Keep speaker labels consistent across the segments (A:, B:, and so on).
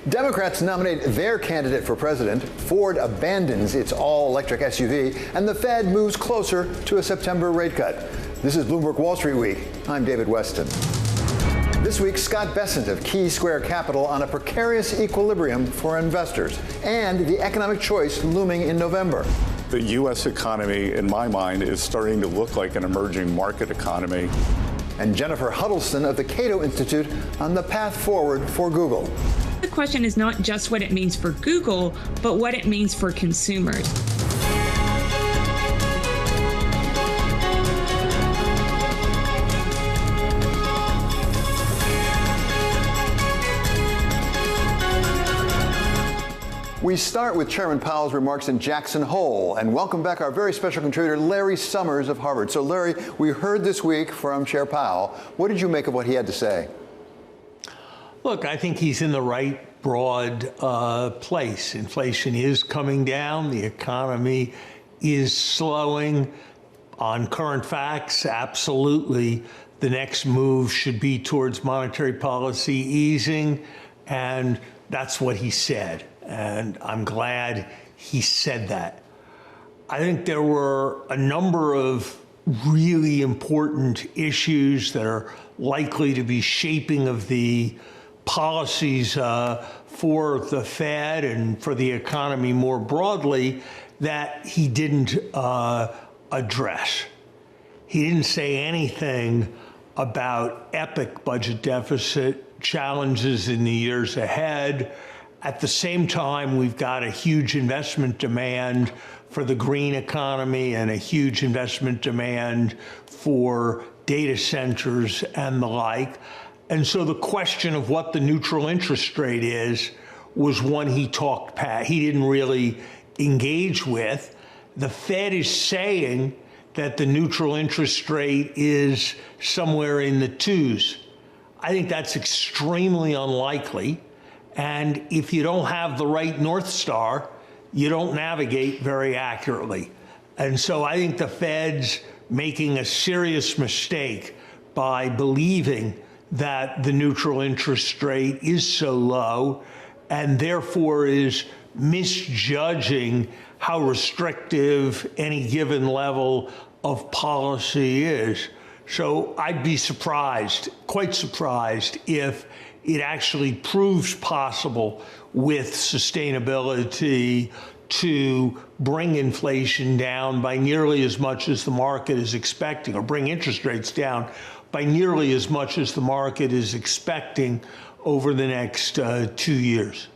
A: Democrats nominate their candidate for president, Ford abandons its all-electric SUV, and the Fed moves closer to a September rate cut. This is Bloomberg Wall Street Week. I'm David Weston. This week, Scott Bessent of Key Square Capital on a precarious equilibrium for investors and the economic choice looming in November.
B: The U.S. economy, in my mind, is starting to look like an emerging market economy.
A: And Jennifer Huddleston of the Cato Institute on the path forward for Google.
C: The question is not just what it means for Google, but what it means for consumers.
A: We start with Chairman Powell's remarks in Jackson Hole, and welcome back our very special contributor, Larry Summers of Harvard. So, Larry, we heard this week from Chair Powell. What did you make of what he had to say?
D: Look, I think he's in the right broad place. Inflation is coming down. The economy is slowing. On current facts, absolutely, the next move should be towards monetary policy easing, and that's what he said. And I'm glad he said that. I think there were a number of really important issues that are likely to be shaping of the policies for the Fed and for the economy more broadly that he didn't address. He didn't say anything about epic budget deficit challenges in the years ahead. At the same time, we've got a huge investment demand for the green economy and a huge investment demand for data centers and the like. And so the question of what the neutral interest rate is was one he didn't really engage with. The Fed is saying that the neutral interest rate is somewhere in the twos. I think that's extremely unlikely. And if you don't have the right North Star, you don't navigate very accurately. And so I think the Fed's making a serious mistake by believing that the neutral interest rate is so low and therefore is misjudging how restrictive any given level of policy is. So I'd be surprised, quite surprised, if it actually proves possible with sustainability to bring inflation down by nearly as much as the market is expecting, or bring interest rates down by nearly as much as the market is expecting over the next 2 years.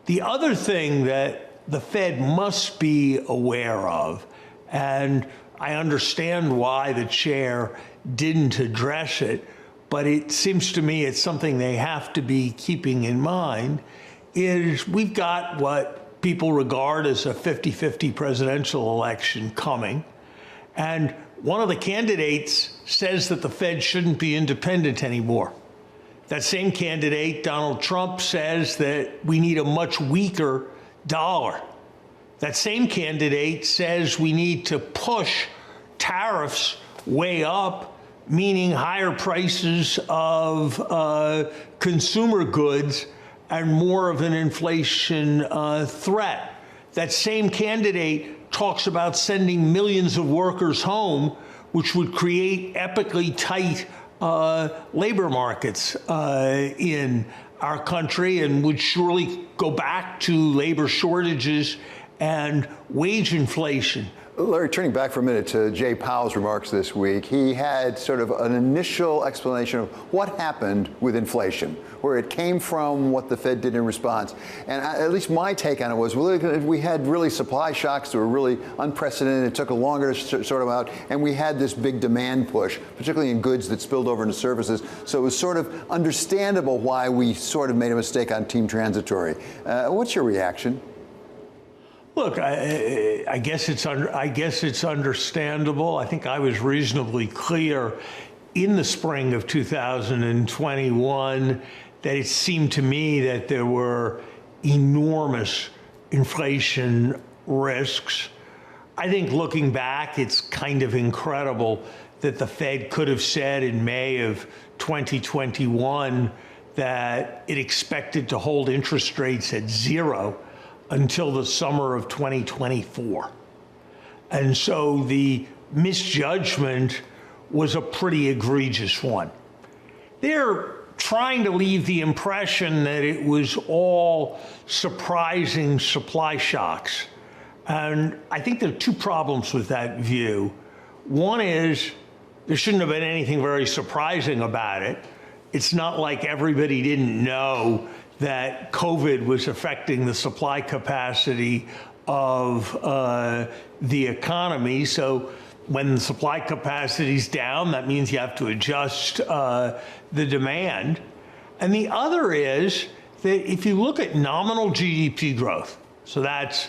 D: The other thing that the Fed must be aware of, and I understand why the chair didn't address it, but it seems to me it's something they have to be keeping in mind, is we've got what people regard as a 50-50 presidential election coming. And one of the candidates says that the Fed shouldn't be independent anymore. That same candidate, Donald Trump, says that we need a much weaker dollar. That same candidate says we need to push tariffs way up, meaning higher prices of consumer goods and more of an inflation threat. That same candidate talks about sending millions of workers home, which would create epically tight labor markets in our country and would surely go back to labor shortages and wage inflation.
A: Larry, turning back for a minute to Jay Powell's remarks this week, he had sort of an initial explanation of what happened with inflation, where it came from, what the Fed did in response. And at least my take on it was we had really supply shocks that were really unprecedented. It took a longer to sort them out. And we had this big demand push, particularly in goods that spilled over into services. So it was sort of understandable why we sort of made a mistake on team transitory. What's your reaction?
D: Look, I guess it's understandable. I think I was reasonably clear in the spring of 2021 that it seemed to me that there were enormous inflation risks. I think looking back, it's kind of incredible that the Fed could have said in May of 2021 that it expected to hold interest rates at zero until the summer of 2024. And so the misjudgment was a pretty egregious one. They're trying to leave the impression that it was all surprising supply shocks. And I think there are two problems with that view. One is there shouldn't have been anything very surprising about it. It's not like everybody didn't know that COVID was affecting the supply capacity of the economy. So when the supply capacity is down, that means you have to adjust the demand. And the other is that if you look at nominal GDP growth, so that's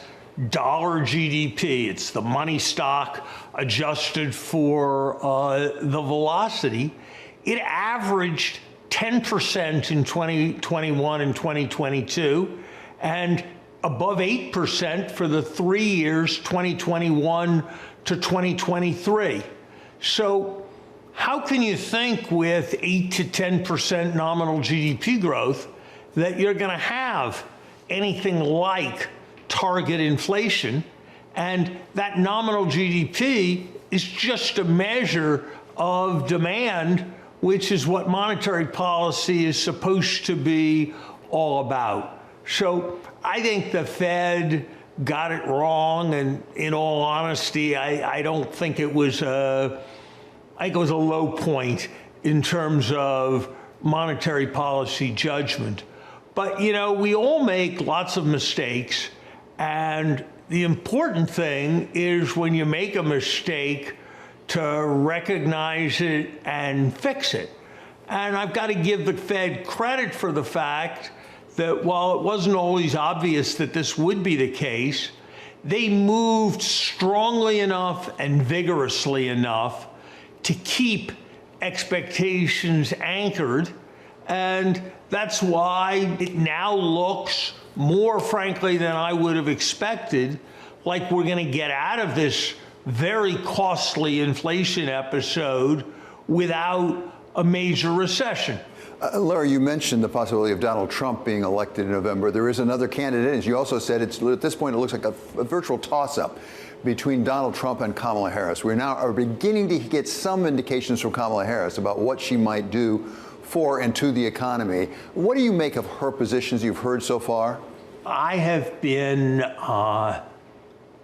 D: dollar GDP, it's the money stock adjusted for the velocity, it averaged 10% in 2021 and 2022, and above 8% for the 3 years, 2021 to 2023. So how can you think with 8 to 10% nominal GDP growth that you're going to have anything like target inflation? And that nominal GDP is just a measure of demand, which is what monetary policy is supposed to be all about. So I think the Fed got it wrong, and in all honesty, I don't think it was I think it was a low point in terms of monetary policy judgment. But, you know, we all make lots of mistakes, and the important thing is when you make a mistake to recognize it and fix it. And I've got to give the Fed credit for the fact that while it wasn't always obvious that this would be the case, they moved strongly enough and vigorously enough to keep expectations anchored. And that's why it now looks more, frankly, than I would have expected, like we're going to get out of this very costly inflation episode without a major recession.
A: Larry, you mentioned the possibility of Donald Trump being elected in November. There is another candidate. As you also said, at this point, it looks like a virtual toss-up between Donald Trump and Kamala Harris. We now are beginning to get some indications from Kamala Harris about what she might do for and to the economy. What do you make of her positions you've heard so far?
D: I have been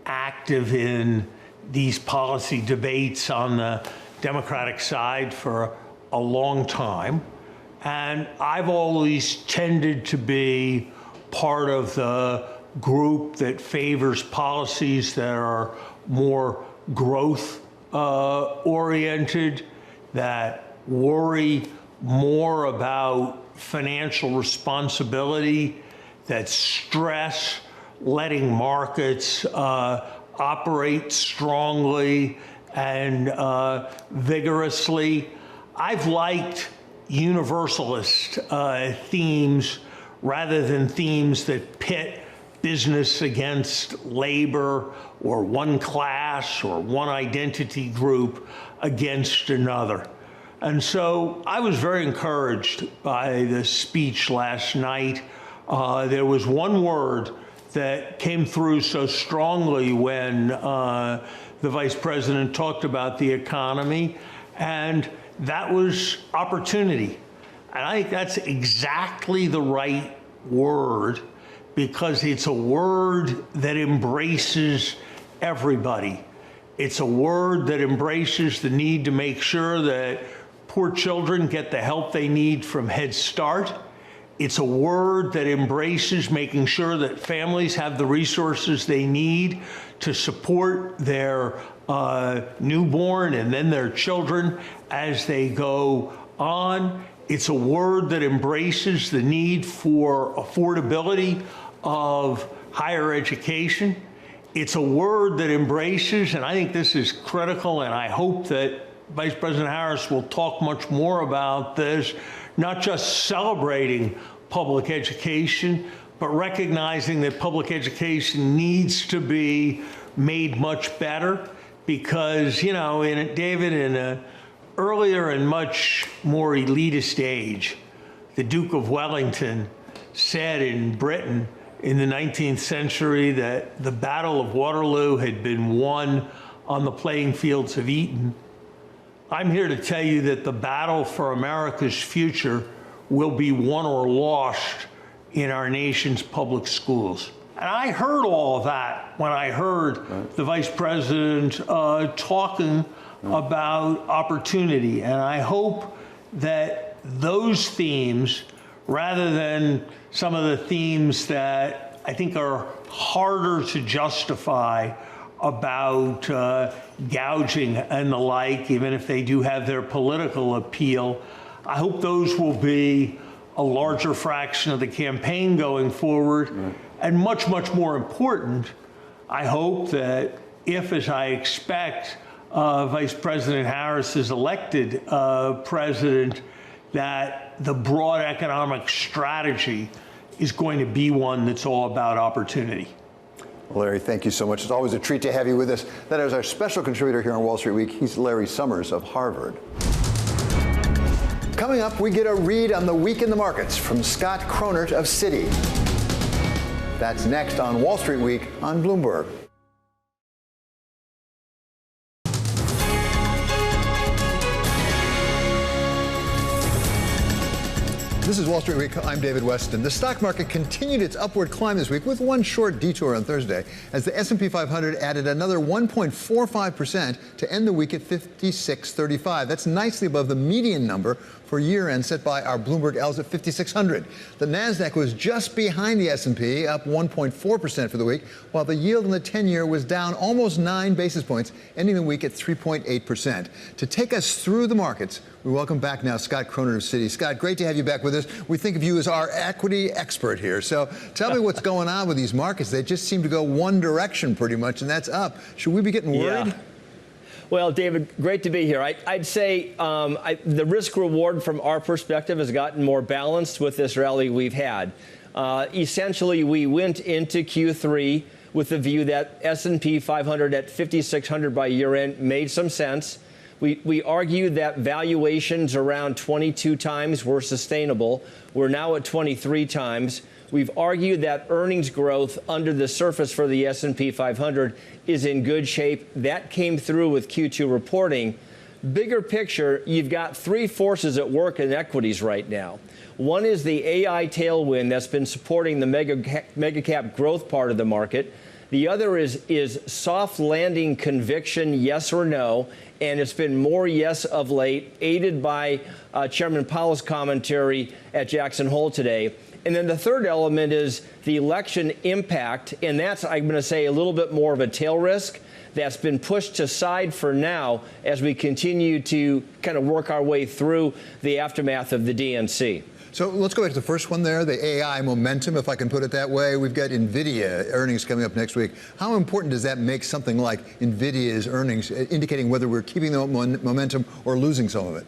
D: active in these policy debates on the Democratic side for a long time. And I've always tended to be part of the group that favors policies that are more growth oriented, that worry more about financial responsibility, that stress letting markets operate strongly and vigorously. I've liked universalist themes rather than themes that pit business against labor or one class or one identity group against another. And so I was very encouraged by the speech last night. There was one word that came through so strongly when the vice president talked about the economy, and that was opportunity. And I think that's exactly the right word, because it's a word that embraces everybody. It's a word that embraces the need to make sure that poor children get the help they need from Head Start. It's a word that embraces making sure that families have the resources they need to support their newborn and then their children as they go on. It's a word that embraces the need for affordability of higher education. It's a word that embraces, and I think this is critical, and I hope that Vice President Harris will talk much more about this, not just celebrating public education, but recognizing that public education needs to be made much better because, you know, David, in an earlier and much more elitist age, the Duke of Wellington said in Britain in the 19th century that the Battle of Waterloo had been won on the playing fields of Eton. I'm here to tell you that the battle for America's future will be won or lost in our nation's public schools. And I heard all of that when I heard the Vice President talking about opportunity. And I hope that those themes, rather than some of the themes that I think are harder to justify about gouging and the like, even if they do have their political appeal, I hope those will be a larger fraction of the campaign going forward. And much, much more important, I hope that if, as I expect, Vice President Harris is elected president, that the broad economic strategy is going to be one that's all about opportunity.
A: Larry, thank you so much. It's always a treat to have you with us. That is our special contributor here on Wall Street Week. He's Larry Summers of Harvard. Coming up, we get a read on the week in the markets from Scott Chronert of Citi. That's next on Wall Street Week on Bloomberg. This is Wall Street Week. I'm David Weston. The stock market continued its upward climb this week with one short detour on Thursday as the S&P 500 added another 1.45% to end the week at 5635. That's nicely above the median number for year-end set by our Bloomberg Ls at 5600. The Nasdaq was just behind the S&P, up 1.4% for the week, while the yield on the 10-year was down almost 9 basis points, ending the week at 3.8%. To take us through the markets, we welcome back now Scott Chronert of Citi. Scott, great to have you back with us. We think of you as our equity expert here. So tell me what's going on with these markets. They just seem to go one direction pretty much, and that's up. Should we be getting worried?
E: Yeah. Well, David, great to be here. I'd say the risk-reward from our perspective has gotten more balanced with this rally we've had. Essentially, we went into Q3 with the view that S&P 500 at 5,600 by year-end made some sense. We argued that valuations around 22 times were sustainable. We're now at 23 times. We've argued that earnings growth under the surface for the S&P 500 is in good shape. That came through with Q2 reporting. Bigger picture, you've got three forces at work in equities right now. One is the AI tailwind that's been supporting the mega cap growth part of the market. The other is soft landing conviction, yes or no, and it's been more yes of late, aided by Chairman Powell's commentary at Jackson Hole today. And then the third element is the election impact, and that's, I'm going to say, a little bit more of a tail risk that's been pushed aside for now as we continue to kind of work our way through the aftermath of the DNC.
A: So let's go back to the first one there, the AI momentum, if I can put it that way. We've got NVIDIA earnings coming up next week. How important does that make something like NVIDIA's earnings, indicating whether we're keeping the momentum or losing some of it?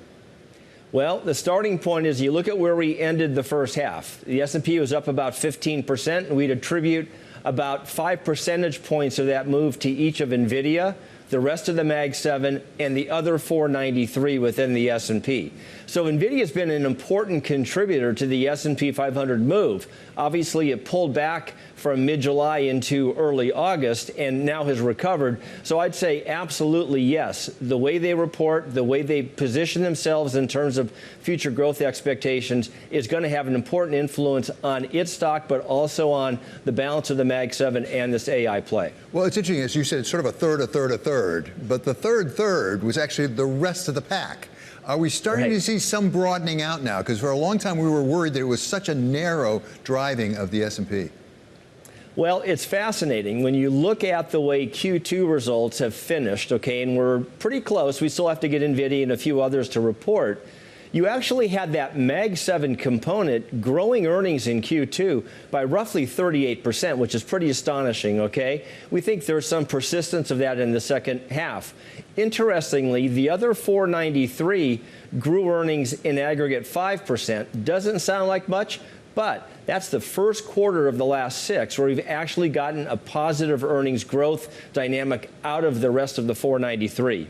E: Well, the starting point is you look at where we ended the first half. The S&P was up about 15%, and we'd attribute about 5 percentage points of that move to each of NVIDIA, the rest of the Mag 7, and the other 493 within the S&P. So NVIDIA has been an important contributor to the S&P 500 move. Obviously, it pulled back from mid-July into early August and now has recovered. So I'd say absolutely yes. The way they report, the way they position themselves in terms of future growth expectations is going to have an important influence on its stock, but also on the balance of the Mag 7 and this AI play.
A: Well, it's interesting, as you said, it's sort of a third, a third, a third. But the third was actually the rest of the pack. Are we starting to see some broadening out now? Because for a long time we were worried that it was such a narrow driving of the S&P.
E: Well, it's fascinating. When you look at the way Q2 results have finished, okay, and we're pretty close. We still have to get NVIDIA and a few others to report. You actually had that Mag 7 component growing earnings in Q2 by roughly 38%, which is pretty astonishing, okay? We think there's some persistence of that in the second half. Interestingly, the other 493 grew earnings in aggregate 5%. Doesn't sound like much, but that's the first quarter of the last 6 where we've actually gotten a positive earnings growth dynamic out of the rest of the 493.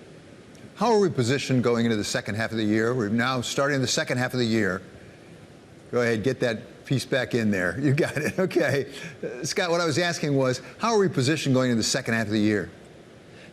A: How are we positioned going into the second half of the year? We're now starting the second half of the year. Go ahead, get that piece back in there. You got it. Okay. Scott, what I was asking was, how are we positioned going into the second half of the year?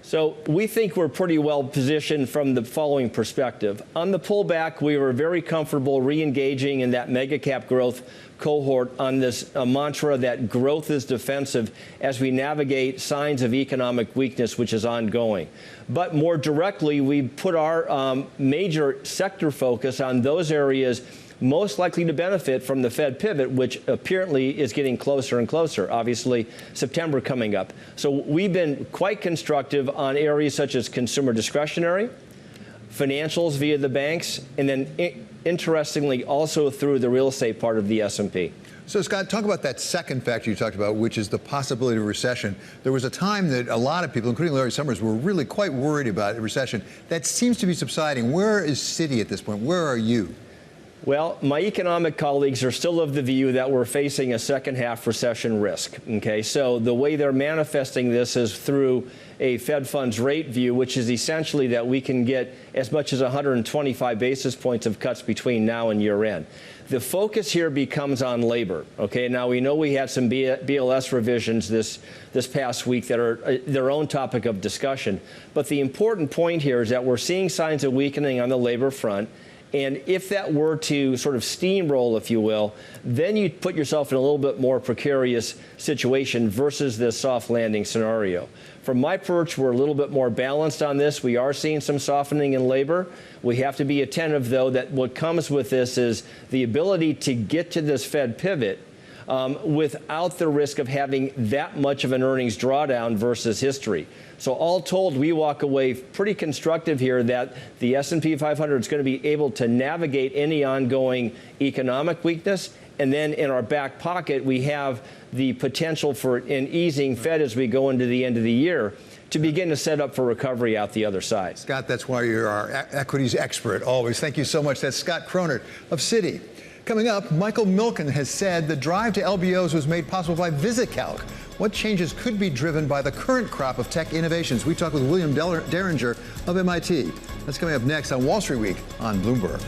E: So we think we're pretty well positioned from the following perspective. On the pullback, we were very comfortable re-engaging in that mega cap growth cohort on this mantra that growth is defensive as we navigate signs of economic weakness, which is ongoing. But more directly, we put our major sector focus on those areas most likely to benefit from the Fed pivot, which apparently is getting closer and closer. Obviously, September coming up. So we've been quite constructive on areas such as consumer discretionary, financials via the banks, and then interestingly also through the real estate part of the S&P.
A: So, Scott, talk about that second factor you talked about, which is the possibility of recession. There was a time that a lot of people, including Larry Summers, were really quite worried about a recession. That seems to be subsiding. Where is Citi at this point? Where are you?
E: Well, my economic colleagues are still of the view that we're facing a second half recession risk. Okay, so the way they're manifesting this is through a Fed funds rate view, which is essentially that we can get as much as 125 basis points of cuts between now and year end. The focus here becomes on labor. Okay, now we know we had some BLS revisions this past week that are their own topic of discussion. But the important point here is that we're seeing signs of weakening on the labor front. And if that were to sort of steamroll, if you will, then you put yourself in a little bit more precarious situation versus this soft landing scenario. From my perch, we're a little bit more balanced on this. We are seeing some softening in labor. We have to be attentive, though, that what comes with this is the ability to get to this Fed pivot without the risk of having that much of an earnings drawdown versus history. So all told, we walk away pretty constructive here that the S&P 500 is going to be able to navigate any ongoing economic weakness. And then in our back pocket, we have the potential for an easing Fed as we go into the end of the year to begin to set up for recovery out the other side.
A: Scott, that's why you're our equities expert always. Thank you so much. That's Scott Chronert of Citi. Coming up, Michael Milken has said the drive to LBOs was made possible by VisiCalc. What changes could be driven by the current crop of tech innovations? We talk with William Derringer of MIT. That's coming up next on Wall Street Week on Bloomberg.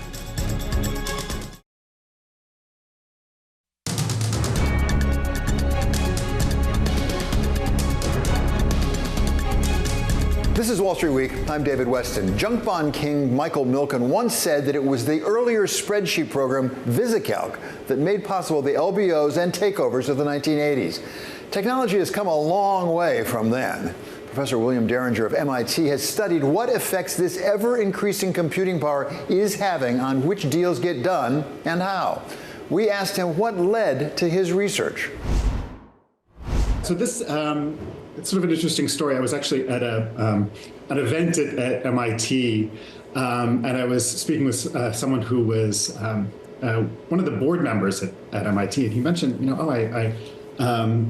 A: This is Wall Street Week. I'm David Weston. Junk bond king Michael Milken once said that it was the earlier spreadsheet program, VisiCalc, that made possible the LBOs and takeovers of the 1980s. Technology has come a long way from then. Professor William Derringer of MIT has studied what effects this ever-increasing computing power is having on which deals get done and how. We asked him what led to his research.
F: So this it's sort of an interesting story. I was actually at an event at MIT, and I was speaking with someone who was one of the board members at MIT, and he mentioned, I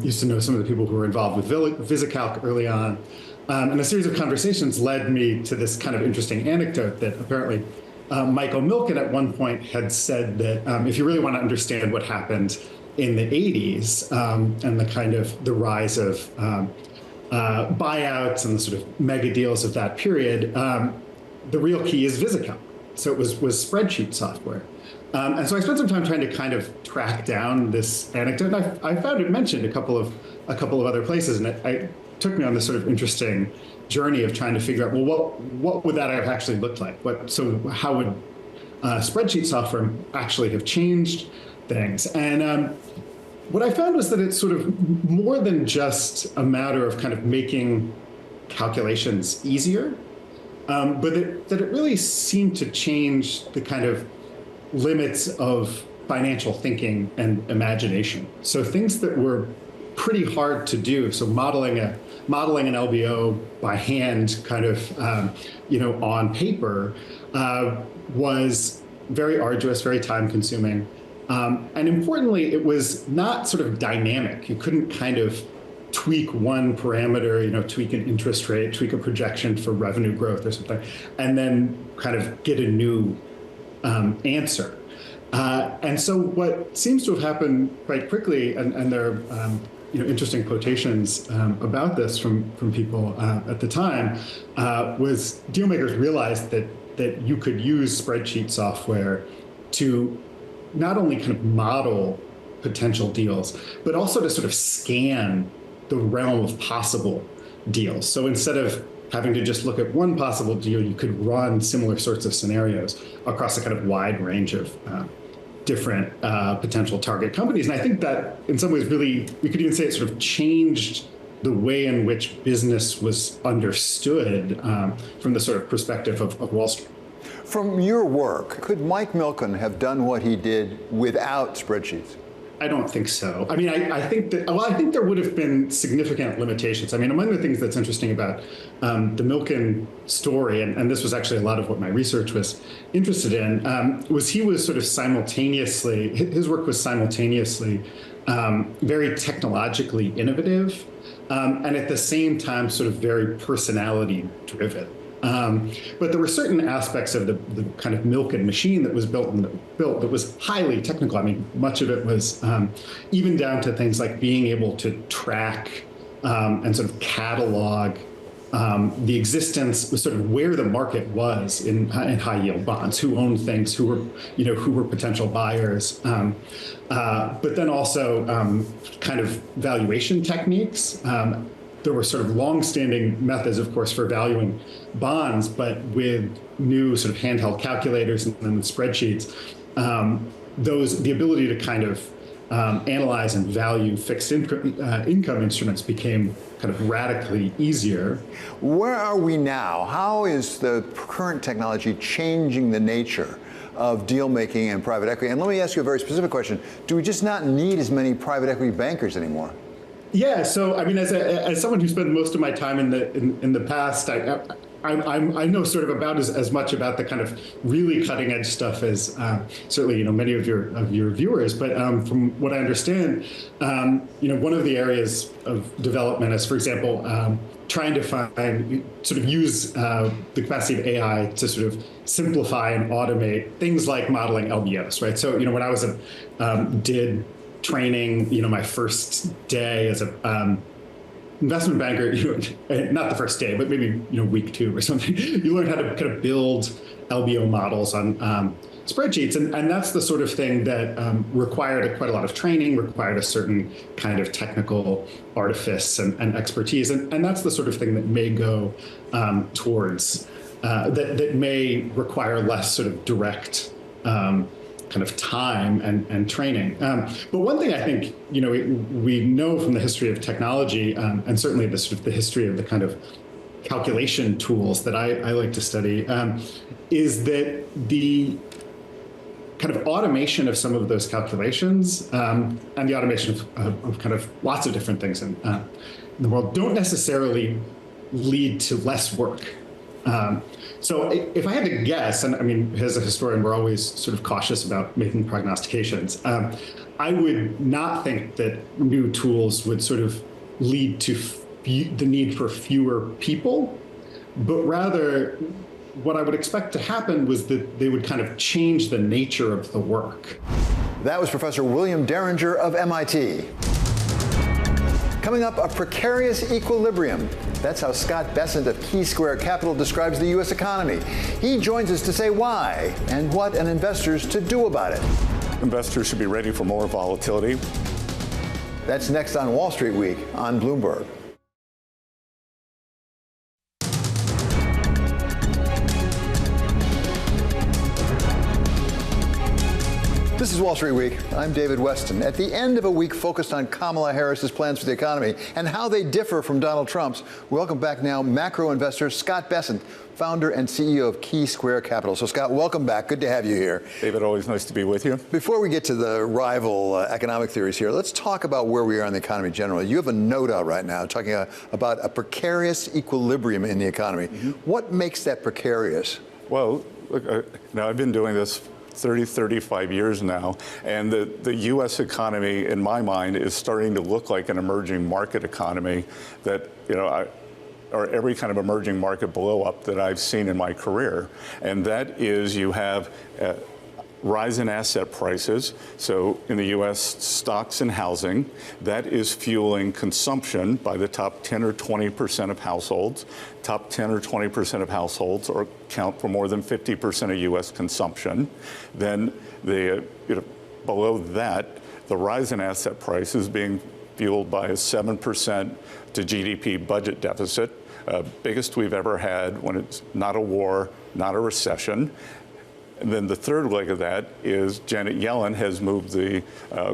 F: used to know some of the people who were involved with VisiCalc early on, and a series of conversations led me to this kind of interesting anecdote that apparently Michael Milken at one point had said that if you really want to understand what happened in the 80s and the kind of the rise of buyouts and the sort of mega deals of that period, the real key is VisiCalc. So it was spreadsheet software. And so I spent some time trying to kind of track down this anecdote. And I found it mentioned a couple of other places, and it took me on this sort of interesting journey of trying to figure out, well, what would that have actually looked like? So how would spreadsheet software actually have changed things? And what I found was that it's sort of more than just a matter of kind of making calculations easier, but that it really seemed to change the kind of limits of financial thinking and imagination. So things that were pretty hard to do. So modeling an LBO by hand, kind of on paper, was very arduous, very time consuming. And importantly, it was not sort of dynamic. You couldn't kind of tweak one parameter, tweak an interest rate, tweak a projection for revenue growth or something, and then kind of get a new answer. And so what seems to have happened quite quickly, and there are interesting quotations about this from people at the time, was dealmakers realized that you could use spreadsheet software to not only kind of model potential deals, but also to sort of scan the realm of possible deals. So instead of having to just look at one possible deal, you could run similar sorts of scenarios across a kind of wide range of different potential target companies. And I think that in some ways really, we could even say it sort of changed the way in which business was understood from the sort of perspective of Wall Street.
A: From your work, could Mike Milken have done what he did without spreadsheets?
F: I don't think so. I mean, I think that, well, I think there would have been significant limitations. I mean, among the things that's interesting about the Milken story, and this was actually a lot of what my research was interested in, was he was sort of simultaneously, his work was simultaneously very technologically innovative, and at the same time sort of very personality driven. But there were certain aspects of the kind of Milken machine that was built that was highly technical. I mean, much of it was even down to things like being able to track and sort of catalog the existence, sort of where the market was in high yield bonds, who owned things, who were potential buyers, but then also kind of valuation techniques. There were sort of long-standing methods, of course, for valuing bonds, but with new sort of handheld calculators and then spreadsheets, the ability to kind of analyze and value fixed income instruments became kind of radically easier.
A: Where are we now? How is the current technology changing the nature of deal making and private equity? And let me ask you a very specific question. Do we just not need as many private equity bankers anymore?
F: Yeah, so I mean, as someone who spent most of my time in the past, I know sort of about as much about the kind of really cutting edge stuff as certainly many of your viewers. But from what I understand, one of the areas of development is, for example, trying to use the capacity of AI to sort of simplify and automate things like modeling LBOs, right? So when I was did training, my first day as a investment banker, not the first day, but maybe week 2 or something, you learn how to kind of build LBO models on spreadsheets, and that's the sort of thing that required quite a lot of training, required a certain kind of technical artifice and expertise, and that's the sort of thing that may go towards that may require less sort of direct kind of time and training. But one thing I think, we know from the history of technology, and certainly the sort of the history of the kind of calculation tools that I like to study, is that the kind of automation of some of those calculations and the automation of kind of lots of different things in the world don't necessarily lead to less work. So if I had to guess, and I mean, as a historian, we're always sort of cautious about making prognostications. I would not think that new tools would sort of lead to the need for fewer people, but rather what I would expect to happen was that they would kind of change the nature of the work.
A: That was Professor William Derringer of MIT. Coming up, a precarious equilibrium. That's how Scott Bessent of Key Square Capital describes the U.S. economy. He joins us to say why and what an investor's to do about it.
B: Investors should be ready for more volatility.
A: That's next on Wall Street Week on Bloomberg. This is Wall Street Week. I'm David Weston. At the end of a week focused on Kamala Harris's plans for the economy and how they differ from Donald Trump's, welcome back now macro investor Scott Bessent, founder and CEO of Key Square Capital. So, Scott, welcome back. Good to have you here.
B: David, always nice to be with you.
A: Before we get to the rival economic theories here, let's talk about where we are in the economy generally. You have a note out right now talking about a precarious equilibrium in the economy. Mm-hmm. What makes that precarious?
B: Well, look, now I've been doing this 35 years now, and the U.S. economy, in my mind, is starting to look like an emerging market economy that, or every kind of emerging market blow up that I've seen in my career. And that is, you have rise in asset prices. So in the U.S., stocks and housing, that is fueling consumption by the top 10 or 20% of households. Top 10 or 20% of households account for more than 50% of U.S. consumption. Then the below that, the rise in asset prices being fueled by a 7% to GDP budget deficit, biggest we've ever had when it's not a war, not a recession. And then the third leg of that is Janet Yellen has moved the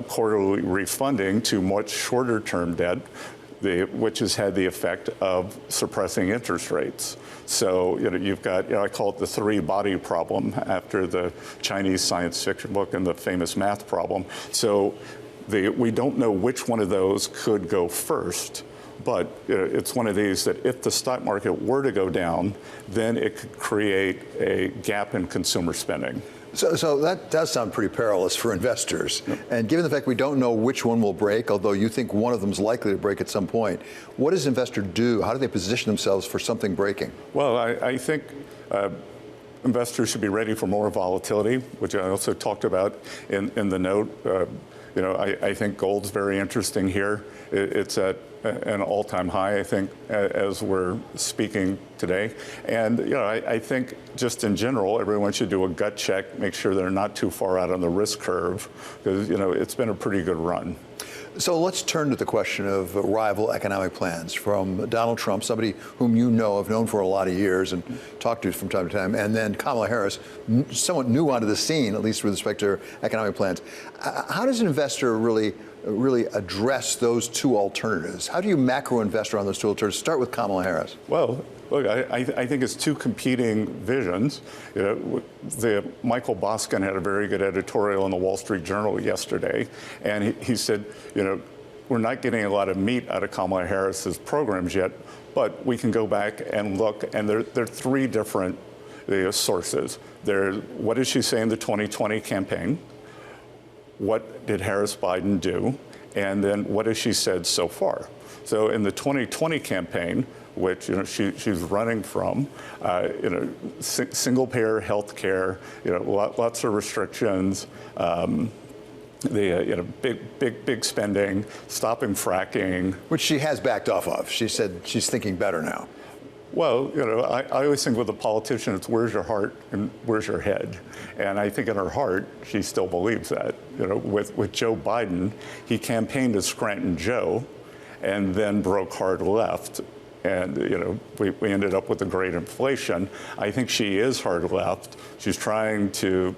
B: quarterly refunding to much shorter term debt, which has had the effect of suppressing interest rates. So you've got, I call it the three-body problem after the Chinese science fiction book and the famous math problem. So we don't know which one of those could go first. But it's one of these that if the stock market were to go down, then it could create a gap in consumer spending.
A: So that does sound pretty perilous for investors. Yep. And given the fact we don't know which one will break, although you think one of them is likely to break at some point, what does an investor do? How do they position themselves for something breaking?
B: Well, I think investors should be ready for more volatility, which I also talked about in the note. I think gold's very interesting here. It's at an all-time high, I think, as we're speaking today. And, I think just in general, everyone should do a gut check, make sure they're not too far out on the risk curve, because, it's been a pretty good run.
A: So let's turn to the question of rival economic plans from Donald Trump, somebody whom have known for a lot of years and talked to from time to time, and then Kamala Harris, somewhat new onto the scene, at least with respect to her economic plans. How does an investor really address those two alternatives? How do you macro invest around those two alternatives? Start with Kamala Harris.
B: Well, look, I think it's two competing visions. Michael Boskin had a very good editorial in the Wall Street Journal yesterday, and he said, we're not getting a lot of meat out of Kamala Harris's programs yet, but we can go back and look, and there are three different sources. There's what did she say in the 2020 campaign? What did Harris-Biden do? And then what has she said so far? So in the 2020 campaign, which she's running from, single-payer health care, lots of restrictions, big spending, stopping fracking,
A: which she has backed off of. She said she's thinking better now.
B: Well, I always think with a politician, it's where's your heart and where's your head? And I think in her heart, she still believes that. With Joe Biden, he campaigned as Scranton Joe and then broke hard left. And, we ended up with a great inflation. I think she is hard left. She's trying to,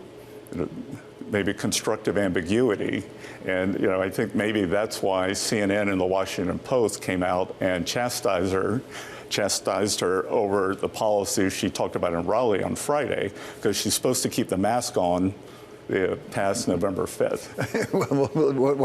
B: maybe constructive ambiguity. And, I think maybe that's why CNN and the Washington Post came out and chastised her over the policies she talked about in Raleigh on Friday, because she's supposed to keep the mask on past November 5th.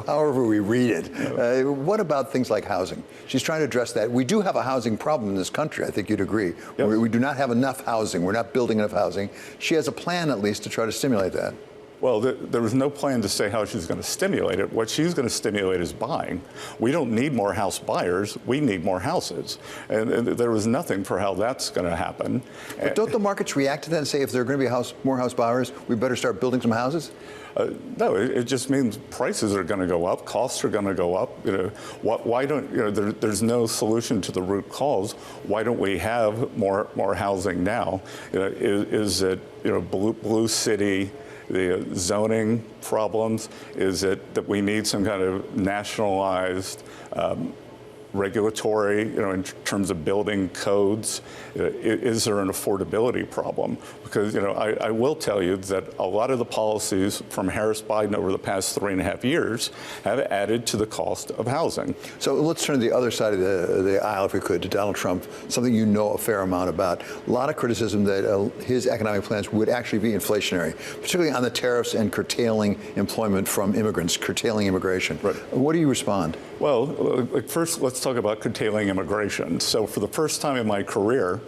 A: However we read it. What about things like housing? She's trying to address that. We do have a housing problem in this country. I think you'd agree. Yes. We do not have enough housing. We're not building enough housing. She has a plan, at least, to try to stimulate that.
B: Well, there was no plan to say how she's going to stimulate it. What she's going to stimulate is buying. We don't need more house buyers. We need more houses. And there was nothing for how that's going to happen.
A: But don't the markets react to that and say, if there are going to be more house buyers, we better start building some houses?
B: No, it just means prices are going to go up, costs are going to go up. Why don't there's no solution to the root cause. Why don't we have more housing now? Is it Blue City? The zoning problems? Is it that we need some kind of nationalized regulatory, in terms of building codes? Is there an affordability problem? Because, I will tell you that a lot of the policies from Harris-Biden over the past 3.5 years have added to the cost of housing.
A: So let's turn to the other side of the aisle, if we could, to Donald Trump, something you know a fair amount about. A lot of criticism that his economic plans would actually be inflationary, particularly on the tariffs and curtailing employment from immigrants, curtailing immigration. Right. What do you respond?
B: Well, first, let's talk about curtailing immigration. So for the first time in my career,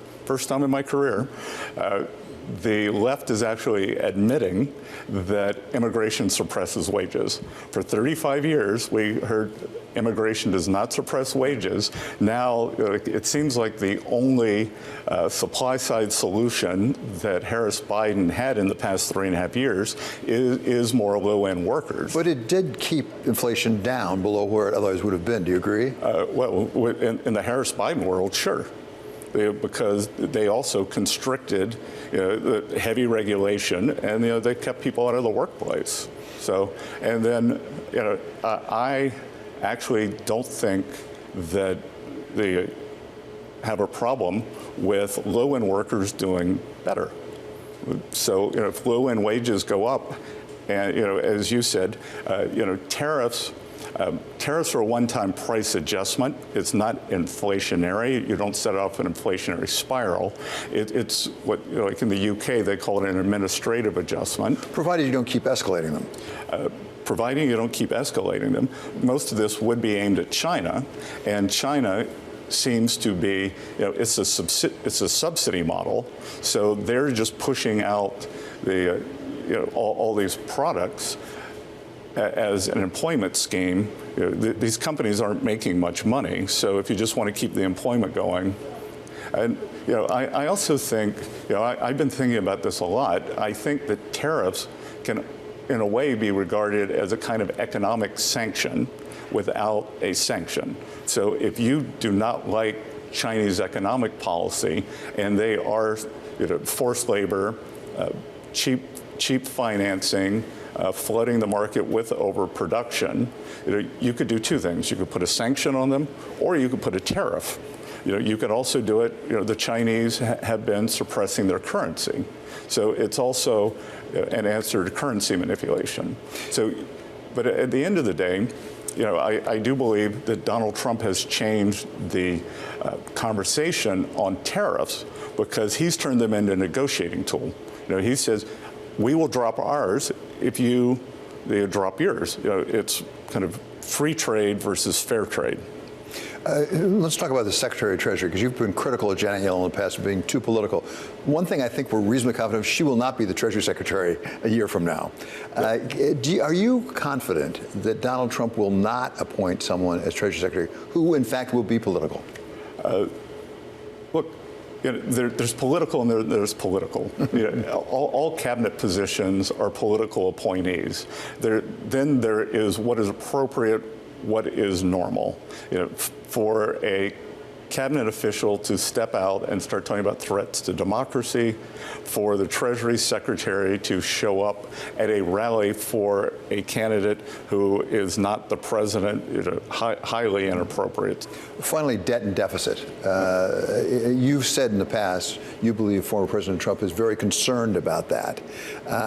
B: the left is actually admitting that immigration suppresses wages. For 35 years, we heard immigration does not suppress wages. Now, it seems like the only supply-side solution that Harris-Biden had in the past 3.5 years is more low-end workers.
A: But it did keep inflation down below where it otherwise would have been. Do you agree?
B: Well, in the Harris-Biden world, sure. because they also constricted the heavy regulation, and they kept people out of the workplace. So, and then I actually don't think that they have a problem with low-end workers doing better. So, if low-end wages go up, and as you said, tariffs are a one-time price adjustment. It's not inflationary. You don't set off an inflationary spiral. It's what, like in the UK, they call it an administrative adjustment.
A: Provided you don't keep escalating them.
B: Providing you don't keep escalating them. Most of this would be aimed at China, and China seems to be, it's a subsidy model. So they're just pushing out the, all these products as an employment scheme. These companies aren't making much money. So if you just want to keep the employment going, and I also think, I've been thinking about this a lot. I think that tariffs can, in a way, be regarded as a kind of economic sanction without a sanction. So if you do not like Chinese economic policy, and they are forced labor, cheap financing, flooding the market with overproduction, you could do two things. You could put a sanction on them, or you could put a tariff. You could also do it, the Chinese have been suppressing their currency. So it's also an answer to currency manipulation. So, but at the end of the day, I do believe that Donald Trump has changed the conversation on tariffs because he's turned them into a negotiating tool. He says, we will drop ours if they drop yours. It's kind of free trade versus fair trade.
A: Let's talk about the Secretary of Treasury, because you've been critical of Janet Yellen in the past for being too political. One thing I think we're reasonably confident of, she will not be the Treasury Secretary a year from now. Are you confident that Donald Trump will not appoint someone as Treasury Secretary who, in fact, will be political?
B: Look, there's political and there's political. All cabinet positions are political appointees. Then there is what is appropriate, what is normal. For a cabinet official to step out and start talking about threats to democracy, for the Treasury Secretary to show up at a rally for a candidate who is not the president, highly inappropriate.
A: Finally, debt and deficit. You've said in the past you believe former President Trump is very concerned about that.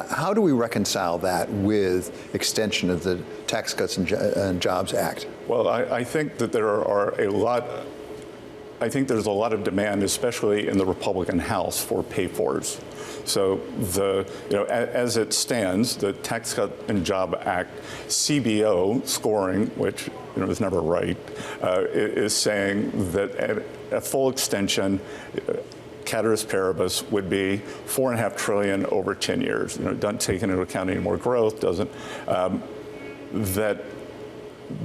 A: How do we reconcile that with extension of the Tax Cuts and Jobs Act?
B: Well, I think that there's a lot of demand, especially in the Republican House, for pay-fors. So as it stands, the Tax Cut and Job Act CBO scoring, which is never right, is saying that a full extension, ceteris paribus, would be $4.5 trillion over 10 years. Doesn't take into account any more growth. Doesn't that.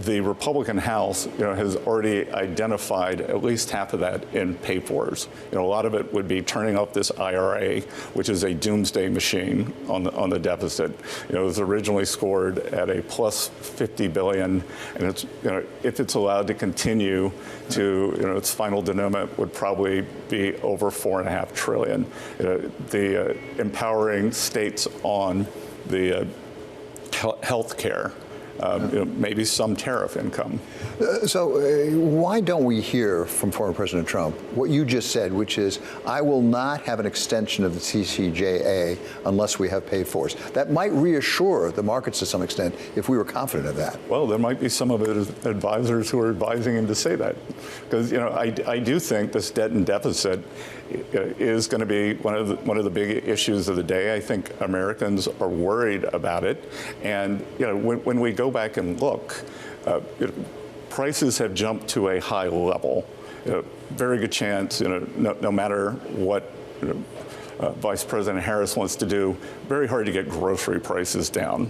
B: The Republican House, has already identified at least half of that in pay-fors. A lot of it would be turning off this IRA, which is a doomsday machine on the deficit. It was originally scored at a plus 50 billion, and it's if it's allowed to continue to its final denouement would probably be over $4.5 trillion. The empowering states on the health care. Maybe some tariff income.
A: So why don't we hear from former President Trump what you just said, which is, I will not have an extension of the TCJA unless we have pay-fors? That might reassure the markets to some extent if we were confident of that.
B: Well, there might be some of his advisors who are advising him to say that. Because, I do think this debt and deficit is going to be one of the big issues of the day. I think Americans are worried about it. And, when we go back and look, prices have jumped to a high level. Very good chance, no matter what Vice President Harris wants to do, very hard to get grocery prices down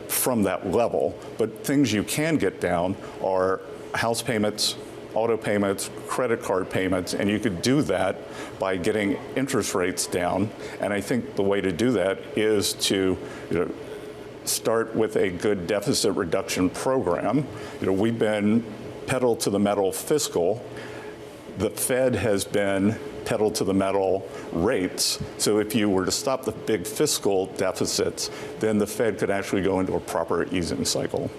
B: from that level. But things you can get down are house payments, auto payments, credit card payments, and you could do that by getting interest rates down. And I think the way to do that is to start with a good deficit reduction program. We've been pedal to the metal fiscal. the Fed has been pedal to the metal rates. So if you were to stop the big fiscal deficits, then the Fed could actually go into a proper easing cycle.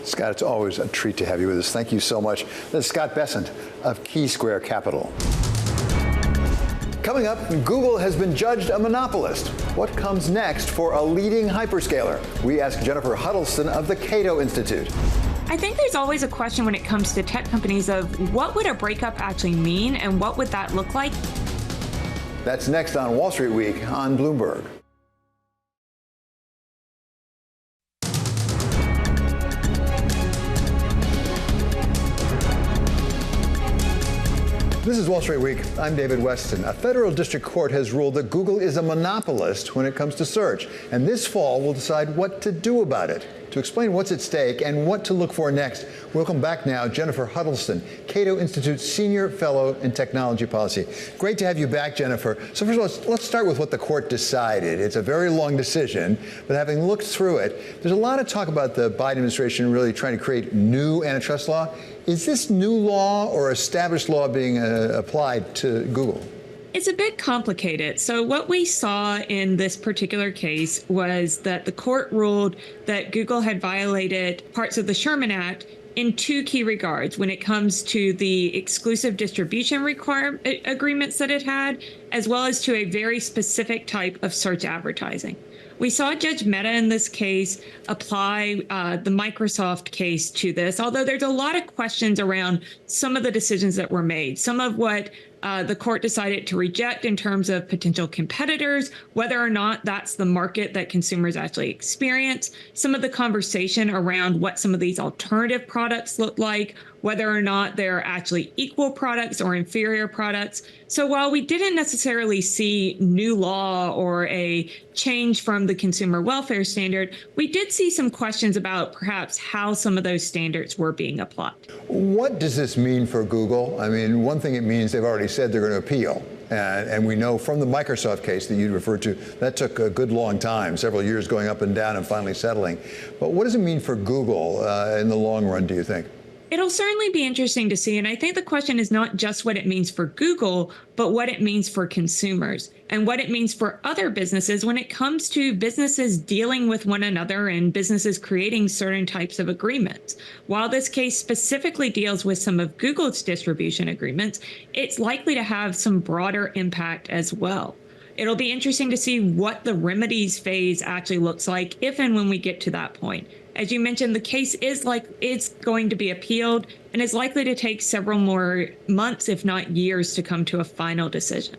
A: Scott, it's always a treat to have you with us. Thank you so much. This is Scott Bessent of Key Square Capital. Coming up, Google has been judged a monopolist. What comes next for a leading hyperscaler? We ask Jennifer Huddleston of the Cato Institute.
C: I think there's always a question when it comes to tech companies of what would a breakup actually mean and what would that look like?
A: That's next on Wall Street Week on Bloomberg. This is Wall Street Week. I'm David Weston. A federal district court has ruled that Google is a monopolist when it comes to search, and this fall will decide what to do about it. To explain what's at stake and what to look for next, welcome back now Jennifer Huddleston, Cato Institute's Senior Fellow in Technology Policy. Great to have you back, Jennifer. So first of all, let's start with what the court decided. It's a very long decision, but having looked through it, there's a lot of talk about the Biden administration really trying to create new antitrust law. Is this new law or established law being applied to Google?
C: It's a bit complicated. So what we saw in this particular case was that the court ruled that Google had violated parts of the Sherman Act in two key regards when it comes to the exclusive distribution agreements that it had, as well as to a very specific type of search advertising. We saw Judge Mehta in this case apply the Microsoft case to this, although there's a lot of questions around some of the decisions that were made, some of what the court decided to reject in terms of potential competitors, whether or not that's the market that consumers actually experience, some of the conversation around what some of these alternative products look like, whether or not they're actually equal products or inferior products. So while we didn't necessarily see new law or a change from the consumer welfare standard, we did see some questions about perhaps how some of those standards were being applied.
A: What does this mean for Google? I mean, one thing it means, they've already said they're going to appeal. And we know from the Microsoft case that you referred to, that took a good long time, several years going up and down and finally settling. But what does it mean for Google in the long run, do you think?
C: It'll certainly be interesting to see. And I think the question is not just what it means for Google, but what it means for consumers and what it means for other businesses when it comes to businesses dealing with one another and businesses creating certain types of agreements. While this case specifically deals with some of Google's distribution agreements, it's likely to have some broader impact as well. It'll be interesting to see what the remedies phase actually looks like if and when we get to that point. As you mentioned, the case is going to be appealed and is likely to take several more months, if not years, to come to a final decision.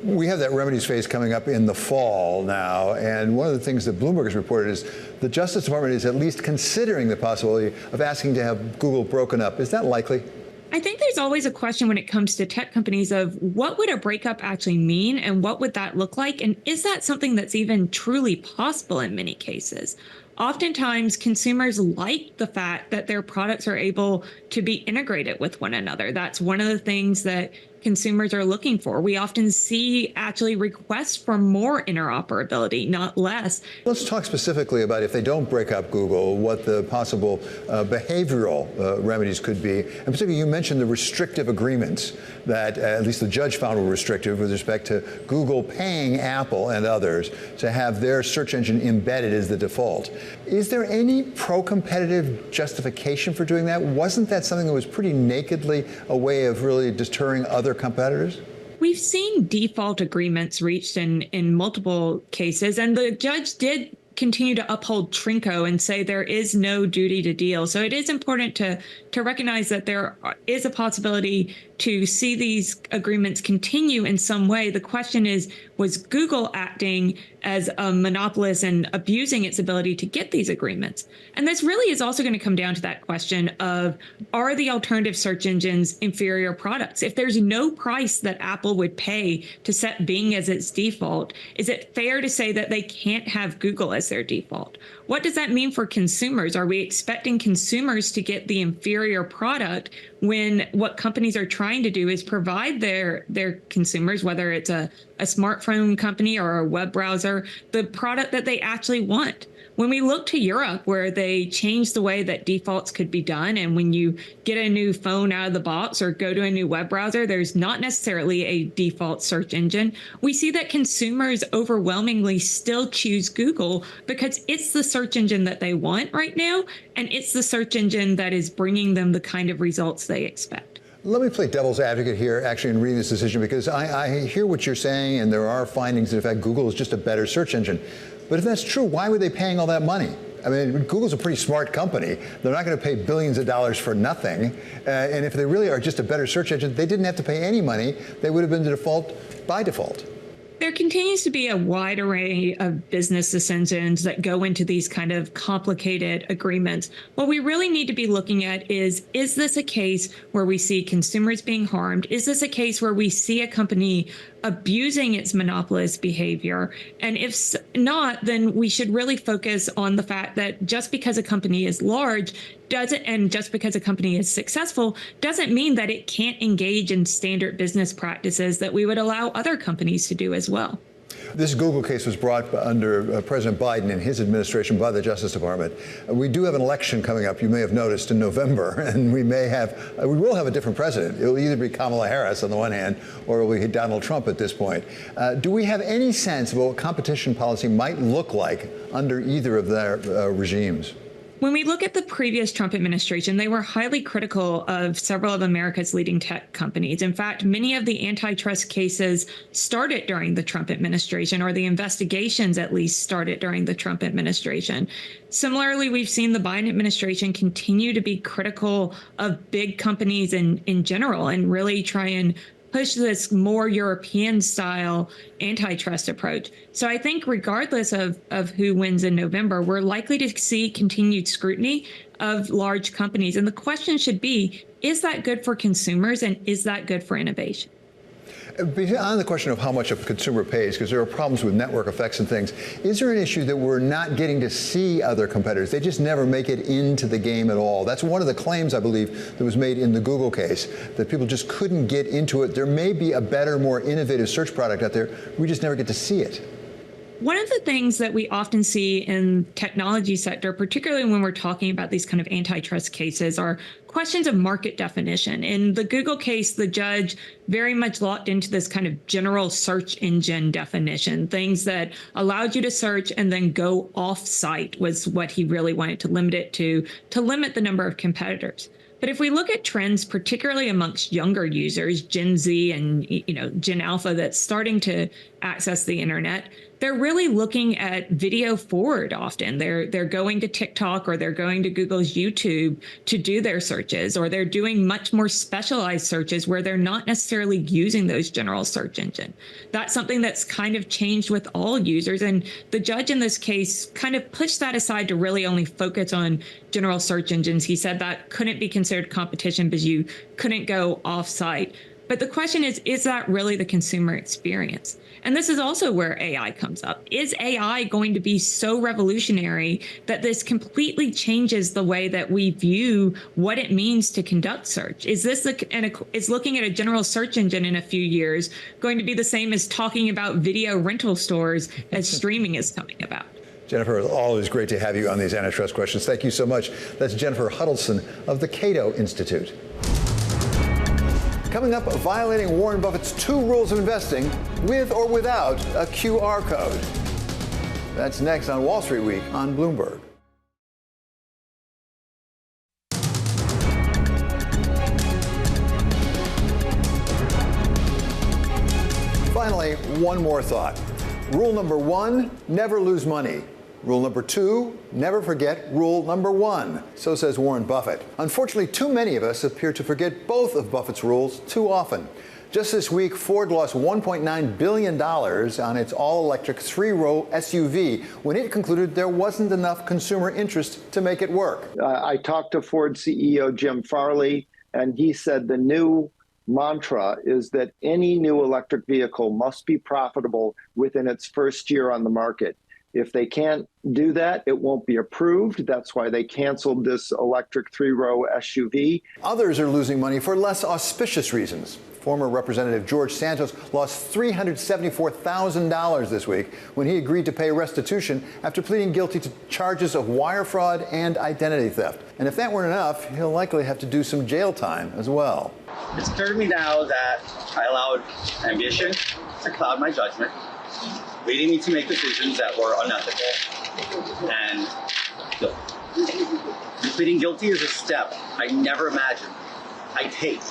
A: We have that remedies phase coming up in the fall now, and one of the things that Bloomberg has reported is the Justice Department is at least considering the possibility of asking to have Google broken up. Is that likely?
C: I think there's always a question when it comes to tech companies of what would a breakup actually mean and what would that look like? And is that something that's even truly possible in many cases? Oftentimes, consumers like the fact that their products are able to be integrated with one another. That's one of the things that consumers are looking for. We often see actually requests for more interoperability, not less.
A: Let's talk specifically about if they don't break up Google, what the possible behavioral remedies could be. And particularly, you mentioned the restrictive agreements that at least the judge found were restrictive with respect to Google paying Apple and others to have their search engine embedded as the default. Is there any pro-competitive justification for doing that? Wasn't that something that was pretty nakedly a way of really deterring other competitors?
C: We've seen default agreements reached in multiple cases, and the judge did continue to uphold Trinco and say there is no duty to deal. So it is important to recognize that there is a possibility to see these agreements continue in some way. The question is, was Google acting as a monopolist and abusing its ability to get these agreements? And this really is also going to come down to that question of, are the alternative search engines inferior products? If there's no price that Apple would pay to set Bing as its default, is it fair to say that they can't have Google as their default? What does that mean for consumers? Are we expecting consumers to get the inferior product when what companies are trying to do is provide their consumers, whether it's a smartphone company or a web browser, the product that they actually want? When we look to Europe, where they changed the way that defaults could be done, and when you get a new phone out of the box or go to a new web browser, there's not necessarily a default search engine. We see that consumers overwhelmingly still choose Google because it's the search engine that they want right now, and it's the search engine that is bringing them the kind of results they expect.
A: Let me play devil's advocate here, actually, in reading this decision, because I hear what you're saying, and there are findings that, in fact, Google is just a better search engine. But if that's true, why were they paying all that money? I mean, Google's a pretty smart company. They're not going to pay billions of dollars for nothing. And if they really are just a better search engine, they didn't have to pay any money. They would have been the default by default.
C: There continues to be a wide array of business decisions that go into these kind of complicated agreements. What we really need to be looking at is this a case where we see consumers being harmed? Is this a case where we see a company abusing its monopolist behavior? And if not, then we should really focus on the fact that just because a company is large and just because a company is successful doesn't mean that it can't engage in standard business practices that we would allow other companies to do as well.
A: This Google case was brought under President Biden and his administration by the Justice Department. We do have an election coming up, you may have noticed, in November, and we will have a different president. It will either be Kamala Harris on the one hand, or it will be Donald Trump at this point. Do we have any sense of what competition policy might look like under either of their regimes?
C: When we look at the previous Trump administration, they were highly critical of several of America's leading tech companies. In fact, many of the antitrust cases started during the Trump administration, or the investigations at least started during the Trump administration. Similarly, we've seen the Biden administration continue to be critical of big companies in general and really try and push this more European style antitrust approach. So I think regardless of who wins in November, we're likely to see continued scrutiny of large companies. And the question should be, is that good for consumers and is that good for innovation?
A: Beyond the question of how much a consumer pays, because there are problems with network effects and things, is there an issue that we're not getting to see other competitors? They just never make it into the game at all. That's one of the claims, I believe, that was made in the Google case, that people just couldn't get into it. There may be a better, more innovative search product out there. We just never get to see it.
C: One of the things that we often see in technology sector, particularly when we're talking about these kind of antitrust cases, are questions of market definition. In the Google case, the judge very much locked into this kind of general search engine definition, things that allowed you to search and then go off-site was what he really wanted to limit it to limit the number of competitors. But if we look at trends, particularly amongst younger users, Gen Z and Gen Alpha that's starting to access the internet, they're really looking at video forward often. They're going to TikTok or they're going to Google's YouTube to do their searches, or they're doing much more specialized searches where they're not necessarily using those general search engine. That's something that's kind of changed with all users. And the judge in this case kind of pushed that aside to really only focus on general search engines. He said that couldn't be considered competition because you couldn't go off-site. But the question is that really the consumer experience? And this is also where AI comes up. Is AI going to be so revolutionary that this completely changes the way that we view what it means to conduct search? Is looking at a general search engine in a few years going to be the same as talking about video rental stores as streaming is coming about?
A: Jennifer, always great to have you on these antitrust questions. Thank you so much. That's Jennifer Huddleston of the Cato Institute. Coming up, violating Warren Buffett's 2 rules of investing with or without a QR code. That's next on Wall Street Week on Bloomberg. Finally, one more thought. Rule number 1, never lose money. Rule number 2, never forget rule number 1. So says Warren Buffett. Unfortunately, too many of us appear to forget both of Buffett's rules too often. Just this week, Ford lost $1.9 billion on its all-electric 3-row SUV when it concluded there wasn't enough consumer interest to make it work.
G: I talked to Ford CEO Jim Farley, and he said the new mantra is that any new electric vehicle must be profitable within its first year on the market. If they can't do that, it won't be approved. That's why they canceled this electric 3-row SUV.
A: Others are losing money for less auspicious reasons. Former Representative George Santos lost $374,000 this week when he agreed to pay restitution after pleading guilty to charges of wire fraud and identity theft. And if that weren't enough, he'll likely have to do some jail time as well.
H: It's clear to me now that I allowed ambition to cloud my judgment, leading me to make decisions that were unethical. And pleading guilty is a step I never imagined I'd take.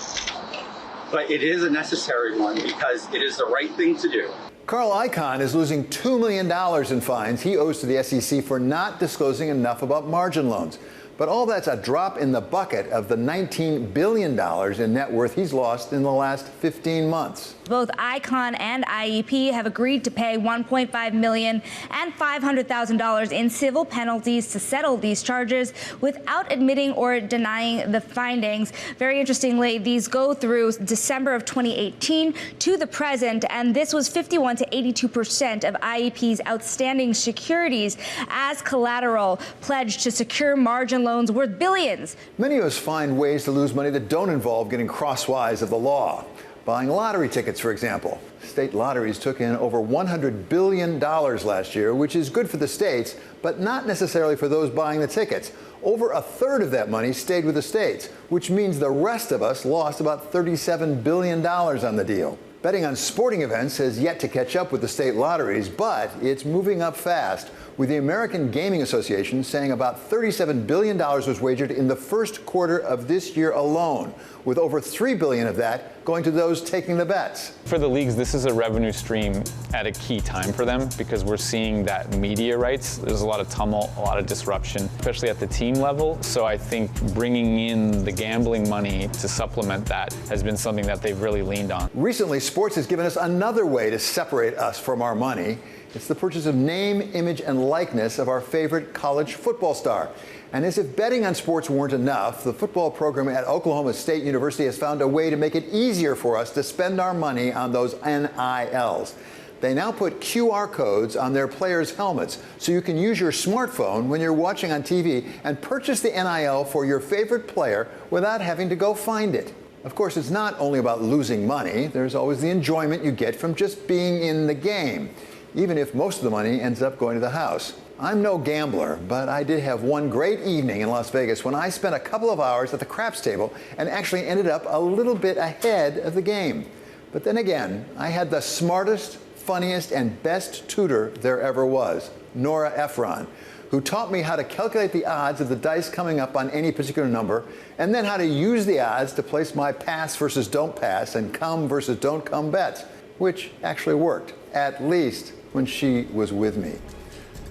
H: But it is a necessary one because it is the right thing to do.
A: Carl Icahn is losing $2 million in fines he owes to the SEC for not disclosing enough about margin loans. But all that's a drop in the bucket of the $19 billion in net worth he's lost in the last 15 months.
I: Both Icahn and IEP have agreed to pay $1.5 million and $500,000 in civil penalties to settle these charges without admitting or denying the findings. Very interestingly, these go through December of 2018 to the present, and this was 51 to 82% of IEP's outstanding securities as collateral pledged to secure margin loans worth billions.
A: Many of us find ways to lose money that don't involve getting crosswise of the law. Buying lottery tickets, for example. State lotteries took in over $100 billion last year, which is good for the states, but not necessarily for those buying the tickets. Over a third of that money stayed with the states, which means the rest of us lost about $37 billion on the deal. Betting on sporting events has yet to catch up with the state lotteries, but it's moving up fast, with the American Gaming Association saying about $37 billion was wagered in the first quarter of this year alone, with over $3 billion of that going to those taking the bets.
J: For the leagues, this is a revenue stream at a key time for them because we're seeing that media rights, there's a lot of tumult, a lot of disruption, especially at the team level. So I think bringing in the gambling money to supplement that has been something that they've really leaned on.
A: Recently, sports has given us another way to separate us from our money. It's the purchase of name, image, and likeness of our favorite college football star. And as if betting on sports weren't enough, the football program at Oklahoma State University has found a way to make it easier for us to spend our money on those NILs. They now put QR codes on their players' helmets, so you can use your smartphone when you're watching on TV and purchase the NIL for your favorite player without having to go find it. Of course, it's not only about losing money. There's always the enjoyment you get from just being in the game, even if most of the money ends up going to the house. I'm no gambler, but I did have one great evening in Las Vegas when I spent a couple of hours at the craps table and actually ended up a little bit ahead of the game. But then again, I had the smartest, funniest, and best tutor there ever was, Nora Ephron, who taught me how to calculate the odds of the dice coming up on any particular number, and then how to use the odds to place my pass versus don't pass and come versus don't come bets, which actually worked, at least when she was with me.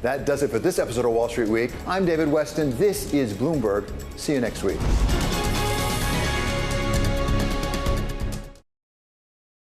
A: That does it for this episode of Wall Street Week. I'm David Weston. This is Bloomberg. See you next week.